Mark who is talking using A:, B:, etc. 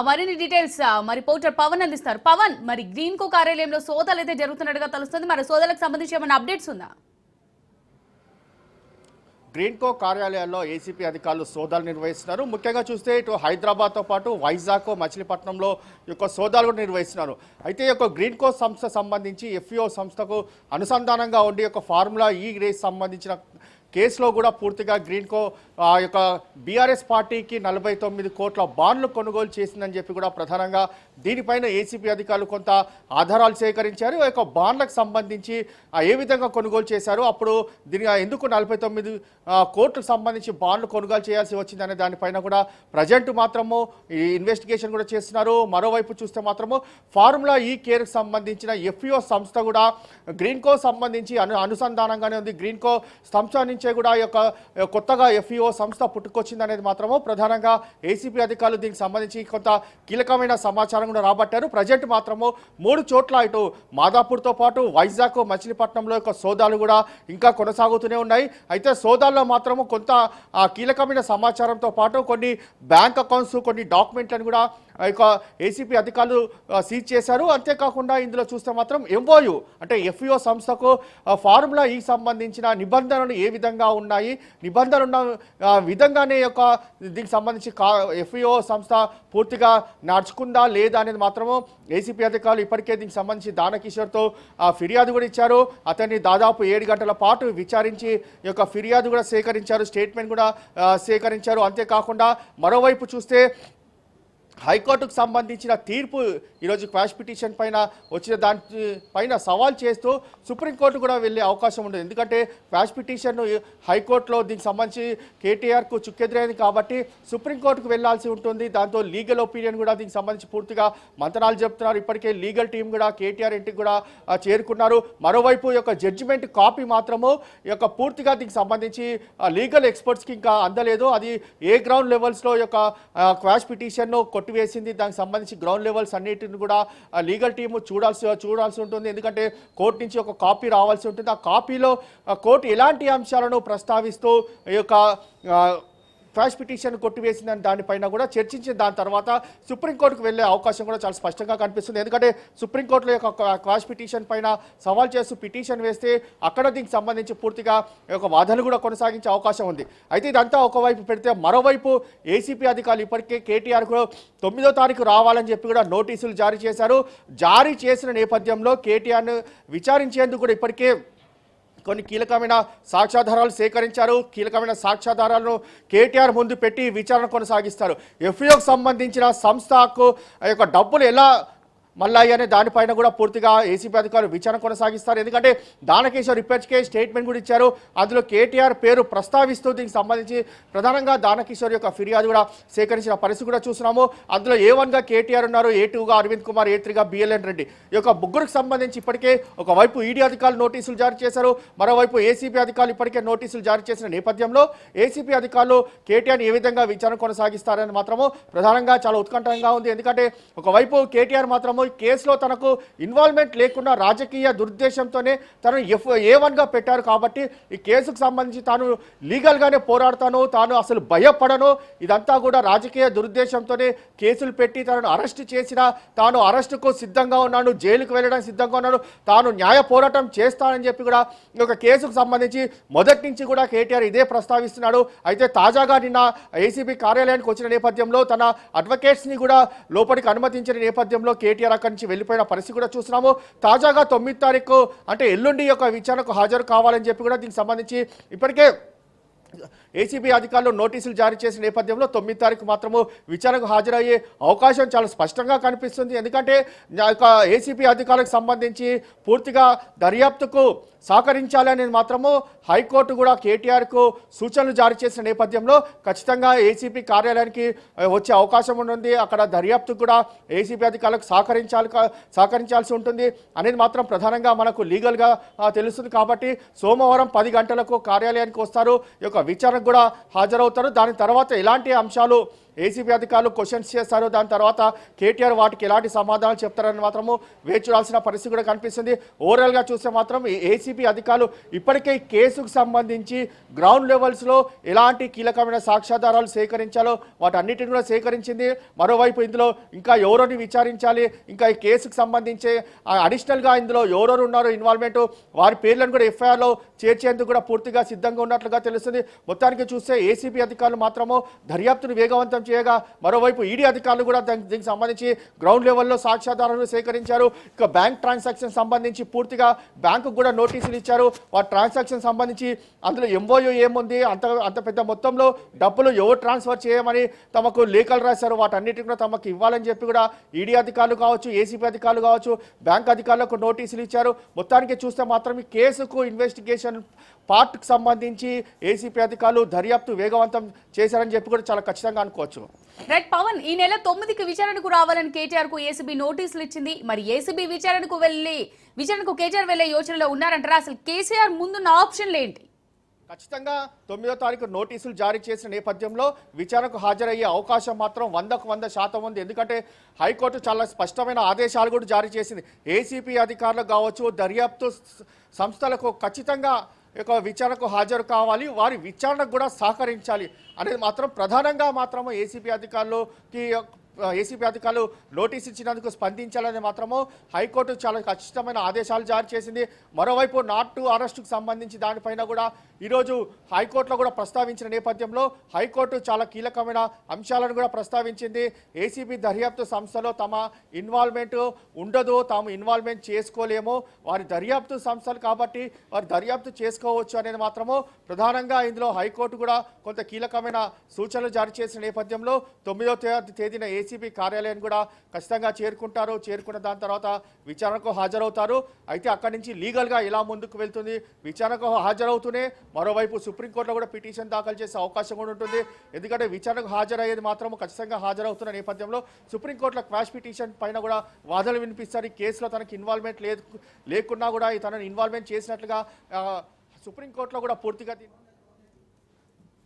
A: మరిన్ని డీటెయిల్స్ మరి పోర్టర్ పవన్ అందిస్తారు. పవన్, మరి గ్రీన్ కో కార్యాలయంలో సోదాలు అయితే జరుగుతున్నట్టుగా తెలుస్తుంది. మరి సోదాలకు సంబంధించి ఏమైనా అప్డేట్స్ ఉందా?
B: గ్రీన్ కో కార్యాలయాల్లో ఏసీపీ అధికారులు సోదాలు నిర్వహిస్తున్నారు. ముఖ్యంగా చూస్తే ఇటు హైదరాబాద్తో పాటు వైజాగ్, మచిలీపట్నంలో యొక్క సోదాలు కూడా నిర్వహిస్తున్నారు. అయితే ఈ యొక్క గ్రీన్ కో సంస్థ సంబంధించి ఎఫ్ఈఓ సంస్థకు అనుసంధానంగా ఉండి యొక్క ఫార్ములా ఈ రేస్ సంబంధించిన కేసులో కూడా పూర్తిగా గ్రీన్ కో యొక్క బీఆర్ఎస్ పార్టీకి 49 కోట్ల బాండ్లు కొనుగోలు చేసిందని చెప్పి కూడా ప్రధానంగా దీనిపైన ఏసీపీ అధికారులు కొంత ఆధారాలు సేకరించారు. ఈ యొక్క బాండ్లకు సంబంధించి ఏ విధంగా కొనుగోలు చేశారు, అప్పుడు దీని ఎందుకు 49 కోట్లకు సంబంధించి బాండ్లు కొనుగోలు చేయాల్సి వచ్చిందనే దానిపైన కూడా ప్రజెంట్ మాత్రము ఈ ఇన్వెస్టిగేషన్ కూడా చేస్తున్నారు. మరోవైపు చూస్తే మాత్రము ఫార్ములా ఈ కేర్కి సంబంధించిన ఎఫ్ఈఓ సంస్థ కూడా గ్రీన్ కో సంబంధించి అనుసంధానంగానే ఉంది. గ్రీన్ కో సంస్థ నుంచి కూడా ఈ యొక్క కొత్తగా ఎఫ్ఈఓ సంస్థ పుట్టుకొచ్చింది అనేది మాత్రము ప్రధానంగా ఏసీపీ అధికారులు దీనికి సంబంధించి కొంత కీలకమైన సమాచారం కూడా రాబట్టారు. ప్రజెంట్ మాత్రము 3 చోట్ల ఇటు మాదాపూర్తో పాటు వైజాగ్, మచిలీపట్నంలో యొక్క సోదాలు కూడా ఇంకా కొనసాగుతూనే ఉన్నాయి. అయితే సోదాల్లో మాత్రము కొంత కీలకమైన సమాచారంతో పాటు కొన్ని బ్యాంక్ అకౌంట్స్, కొన్ని డాక్యుమెంట్లను కూడా ఇక ఏసీపీ అధికారులు సీజ్ చేశారు. అంతేకాకుండా ఇందులో చూస్తే మాత్రం ఎంఓయు అంటే ఎఫ్ఈఓ సంస్థకు ఫార్ములా ఈ సంబంధించిన నిబంధనలు ఏ విధంగా ఉన్నాయి, నిబంధనలు ఉన్న విధంగానే యొక్క దీనికి సంబంధించి ఎఫ్ఈఓ సంస్థ పూర్తిగా నడుచుకుందా లేదా అనేది మాత్రము ఏసీపీ అధికారులు ఇప్పటికే దీనికి సంబంధించి దానకిషోర్తో ఫిర్యాదు కూడా ఇచ్చారు. అతన్ని దాదాపు 7 గంటల పాటు విచారించి ఈ యొక్క ఫిర్యాదు కూడా సేకరించారు, స్టేట్మెంట్ కూడా సేకరించారు. అంతేకాకుండా మరోవైపు చూస్తే హైకోర్టుకు సంబంధించిన తీర్పు ఈరోజు క్వాష్ పిటిషన్ పైన వచ్చిన దానిపైన సవాల్ చేస్తూ సుప్రీంకోర్టు కూడా వెళ్ళే అవకాశం ఉంటుంది. ఎందుకంటే క్వాష్ పిటిషన్ హైకోర్టులో దీనికి సంబంధించి కేటీఆర్కు చుక్కెదురైంది కాబట్టి సుప్రీంకోర్టుకు వెళ్లాల్సి ఉంటుంది. దాంతో లీగల్ ఒపీనియన్ కూడా దీనికి సంబంధించి పూర్తిగా మంతనాలు చెప్తున్నారు. ఇప్పటికే లీగల్ టీం కూడా కేటీఆర్ ఇంటికి కూడా చేరుకున్నారు. మరోవైపు ఈ యొక్క జడ్జిమెంట్ కాపీ మాత్రము ఈ యొక్క పూర్తిగా దీనికి సంబంధించి లీగల్ ఎక్స్పర్ట్స్కి ఇంకా అందలేదు. అది ఏ గ్రౌండ్ లెవెల్స్లో ఈ యొక్క క్వాష్ పిటిషన్ను కొట్టివేసింది, దానికి సంబంధించి గ్రౌండ్ లెవెల్స్ అన్నిటిని కూడా లీగల్ టీము చూడాల్సి ఉంటుంది. ఎందుకంటే కోర్టు నుంచి ఒక కాపీ రావాల్సి ఉంటుంది. ఆ కాపీలో కోర్టు ఎలాంటి అంశాలను ప్రస్తావిస్తూ ఈ యొక్క క్వాష్ పిటిషన్ కొట్టివేసిందని దానిపైన కూడా చర్చించిన దాని తర్వాత సుప్రీంకోర్టుకు వెళ్లే అవకాశం కూడా చాలా స్పష్టంగా కనిపిస్తుంది. ఎందుకంటే సుప్రీంకోర్టులో యొక్క క్వాష్ పిటిషన్ పైన సవాల్ చేస్తూ పిటిషన్ వేస్తే అక్కడ దీనికి సంబంధించి పూర్తిగా ఒక వాదనలు కూడా కొనసాగించే అవకాశం ఉంది. అయితే ఇదంతా ఒకవైపు పెడితే మరోవైపు ఏసీపీ అధికారులు ఇప్పటికే కేటీఆర్కు 9వ తారీఖు రావాలని చెప్పి కూడా నోటీసులు జారీ చేశారు. జారీ చేసిన నేపథ్యంలో కేటీఆర్ను విచారించేందుకు కూడా ఇప్పటికే కొన్ని కీలకమైన సాక్ష్యాధారాలు సేకరించారు. కీలకమైన సాక్ష్యాధారాలను కేటీఆర్ ముందు పెట్టి విచారణ కొనసాగిస్తారు. ఎఫ్ఈఓకి సంబంధించిన సంస్థకు యొక్క డబ్బులు ఎలా మళ్ళీ అనే దానిపైన కూడా పూర్తిగా ఏసీపీ అధికారులు విచారణ కొనసాగిస్తారు. ఎందుకంటే దానకిషోర్ ఇప్పటికే స్టేట్మెంట్ కూడా ఇచ్చారు. అందులో కేటీఆర్ పేరు ప్రస్తావిస్తూ దీనికి సంబంధించి ప్రధానంగా దానకిషోర్ యొక్క ఫిర్యాదు కూడా సేకరించిన పరిస్థితి కూడా చూస్తున్నాము. అందులో A1గా కేటీఆర్ ఉన్నారు, A2గా అరవింద్ కుమార్, A3గా బిఎల్ఎన్ రెడ్డి. ఈ యొక్క ముగ్గురికి సంబంధించి ఇప్పటికే ఒకవైపు ఈడీ అధికారులు నోటీసులు జారీ చేశారు, మరోవైపు ఏసీపీ అధికారులు ఇప్పటికే నోటీసులు జారీ చేసిన నేపథ్యంలో ఏసీపీ అధికారులు కేటీఆర్ని ఏ విధంగా విచారణ కొనసాగిస్తారని మాత్రము ప్రధానంగా చాలా ఉత్కంఠంగా ఉంది. ఎందుకంటే ఒకవైపు కేటీఆర్ మాత్రము కేసులో తనకు ఇన్వాల్వ్మెంట్ లేకుండా రాజకీయ దురుద్దేశంతోనే తను A1గా పెట్టారు కాబట్టి ఈ కేసుకు సంబంధించి తాను లీగల్గానే పోరాడతాను, తాను అసలు భయపడను, ఇదంతా కూడా రాజకీయ దురుద్దేశంతోనే కేసులు పెట్టి తనను అరెస్ట్ చేసిన, తాను అరెస్టుకు సిద్ధంగా ఉన్నాను, జైలుకు వెళ్ళడానికి సిద్ధంగా ఉన్నాను, తాను న్యాయ పోరాటం చేస్తానని చెప్పి కూడా ఈ యొక్క కేసుకు సంబంధించి మొదటి నుంచి కూడా కేటీఆర్ ఇదే ప్రస్తావిస్తున్నాడు. అయితే తాజాగా నిన్న ఏసీబీ కార్యాలయానికి వచ్చిన నేపథ్యంలో తన అడ్వకేట్స్ని కూడా లోపలికి అనుమతించిన నేపథ్యంలో కేటీఆర్ అక్కడి నుంచి వెళ్ళిపోయిన పరిస్థితి కూడా చూస్తున్నాము. తాజాగా 9వ తారీఖు అంటే ఎల్లుండి యొక్క విచారణకు హాజరు కావాలని చెప్పి కూడా దీనికి సంబంధించి ఇప్పటికే ఏసీబీ అధికారులు నోటీసులు జారీ చేసిన నేపథ్యంలో 9వ తారీఖు మాత్రము విచారణకు హాజరయ్యే అవకాశం చాలా స్పష్టంగా కనిపిస్తుంది. ఎందుకంటే ఏసీబీ అధికారులకు సంబంధించి పూర్తిగా దర్యాప్తుకు సహకరించాలి అనేది మాత్రము హైకోర్టు కూడా కేటీఆర్కు సూచనలు జారీ చేసిన నేపథ్యంలో ఖచ్చితంగా ఏసీపీ కార్యాలయానికి వచ్చే అవకాశం ఉంటుంది. అక్కడ దర్యాప్తుకు కూడా ఏసీపీ అధికారులకు సహకరించాల్సి ఉంటుంది అనేది మాత్రం ప్రధానంగా మనకు లీగల్గా తెలుస్తుంది. కాబట్టి సోమవారం 10 గంటలకు కార్యాలయానికి వస్తారు, ఈ యొక్క విచారణకు కూడా హాజరవుతారు. దాని తర్వాత ఎలాంటి అంశాలు ఏసీబీ అధికారులు క్వశ్చన్స్ చేస్తారు. దాని తర్వాత కేటీఆర్ వాటికి ఎలాంటి సమాధానాలు చెప్తారని మాత్రము వేచి చూడాల్సిన పరిస్థితి కూడా కనిపిస్తుంది. ఓవరాల్గా చూస్తే మాత్రం ఏసీబీ అధికారులు ఇప్పటికే ఈ కేసుకు సంబంధించి గ్రౌండ్ లెవెల్స్లో ఎలాంటి కీలకమైన సాక్ష్యాధారాలు సేకరించాలో వాటన్నిటిని కూడా సేకరించింది. మరోవైపు ఇందులో ఇంకా ఎవరోని విచారించాలి, ఇంకా ఈ కేసుకు సంబంధించి అడిషనల్గా ఇందులో ఎవరెవరు ఉన్నారో ఇన్వాల్వ్మెంట్ వారి పేర్లను కూడా ఎఫ్ఐఆర్లో చేర్చేందుకు కూడా పూర్తిగా సిద్ధంగా ఉన్నట్లుగా తెలుస్తుంది. మొత్తానికి చూస్తే ఏసీబీ అధికారులు మాత్రము దర్యాప్తును వేగవంతం చేయగా మరోవైపు ఈడీ అధికారులు కూడా దీనికి సంబంధించి గ్రౌండ్ లెవెల్లో సాక్ష్యాధారాలను సేకరించారు. ఇక బ్యాంక్ ట్రాన్సాక్షన్ సంబంధించి పూర్తిగా బ్యాంకుకు కూడా నోటీసులు ఇచ్చారు. వాటి ట్రాన్సాక్షన్ సంబంధించి అందులో ఎంఓయూ ఏముంది, అంత పెద్ద మొత్తంలో డబ్బులు ఎవరు ట్రాన్స్ఫర్ చేయమని తమకు లేఖలు రాశారు. వాటన్నిటిని కూడా తమకు ఇవ్వాలని చెప్పి కూడా ఈడీ అధికారులు కావచ్చు, ఏసీబీ అధికారులు కావచ్చు, బ్యాంక్ అధికారులకు నోటీసులు ఇచ్చారు. మొత్తానికి చూస్తే మాత్రం ఈ కేసుకు ఇన్వెస్టిగేషన్ పార్ట్కి సంబంధించి ఏసీబీ అధికారులు దర్యాప్తు వేగవంతం చేశారని చెప్పి కూడా చాలా ఖచ్చితంగా అనుకోవచ్చు.
A: రైట్ పవన్, ఈ నెల 9కి విచారణకు రావాలని కేటీఆర్ కు ఏసీబీ నోటీసులు ఇచ్చింది. మరి ఏసీబీ విచారణకు కేటీఆర్ వెళ్లే యోచనలో ఉన్నారంటారా? అసలు కేసీఆర్ ముందున్న ఆప్షన్లు ఏంటి?
B: ఖచ్చితంగా 9వ తారీఖు నోటీసులు జారీ చేసిన నేపథ్యంలో విచారణకు హాజరయ్యే అవకాశం మాత్రం 100% ఉంది. ఎందుకంటే హైకోర్టు చాలా స్పష్టమైన ఆదేశాలు కూడా జారీ చేసింది. ఏసీబీ అధికారులకు కావచ్చు, దర్యాప్తు సంస్థలకు ఖచ్చితంగా విచారణకు హాజరు కావాలి, వారి విచారణకు కూడా సహకరించాలి అనేది మాత్రం ప్రధానంగా మాత్రము ఏసీబీ అధికారులు నోటీస్ ఇచ్చినందుకు స్పందించాలని మాత్రము హైకోర్టు చాలా ఖచ్చితమైన ఆదేశాలు జారీ చేసింది. మరోవైపు నాట్ టు అరెస్టుకు సంబంధించి దానిపైన కూడా ఈరోజు హైకోర్టులో కూడా ప్రస్తావించిన నేపథ్యంలో హైకోర్టు చాలా కీలకమైన అంశాలను కూడా ప్రస్తావించింది. ఏసీబీ దర్యాప్తు సంస్థలో తమ ఇన్వాల్వ్మెంట్ ఉండదు, తాము ఇన్వాల్వ్మెంట్ చేసుకోలేము, వారి దర్యాప్తు సంస్థలు కాబట్టి వారి దర్యాప్తు చేసుకోవచ్చు అనేది మాత్రము ప్రధానంగా ఇందులో హైకోర్టు కూడా కొంత కీలకమైన సూచనలు జారీ చేసిన నేపథ్యంలో 9వ తేదీన ఏసీబీ కార్యాలయం కూడా ఖచ్చితంగా చేరుకుంటారు. చేరుకున్న దాని తర్వాత విచారణకు హాజరవుతారు. అయితే అక్కడి నుంచి లీగల్గా ఎలా ముందుకు వెళ్తుంది, విచారణకు హాజరవుతూనే మరోవైపు సుప్రీంకోర్టులో కూడా పిటిషన్ దాఖలు చేసే అవకాశం కూడా ఉంటుంది. ఎందుకంటే విచారణకు హాజరయ్యేది మాత్రం ఖచ్చితంగా హాజరవుతున్న నేపథ్యంలో సుప్రీంకోర్టులో క్వాష్ పిటిషన్ పైన కూడా వాదనలు వినిపిస్తారు. ఈ కేసులో తనకి ఇన్వాల్వ్మెంట్ లేకున్నా కూడా తనని ఇన్వాల్వ్మెంట్ చేసినట్లుగా సుప్రీంకోర్టులో కూడా పూర్తిగా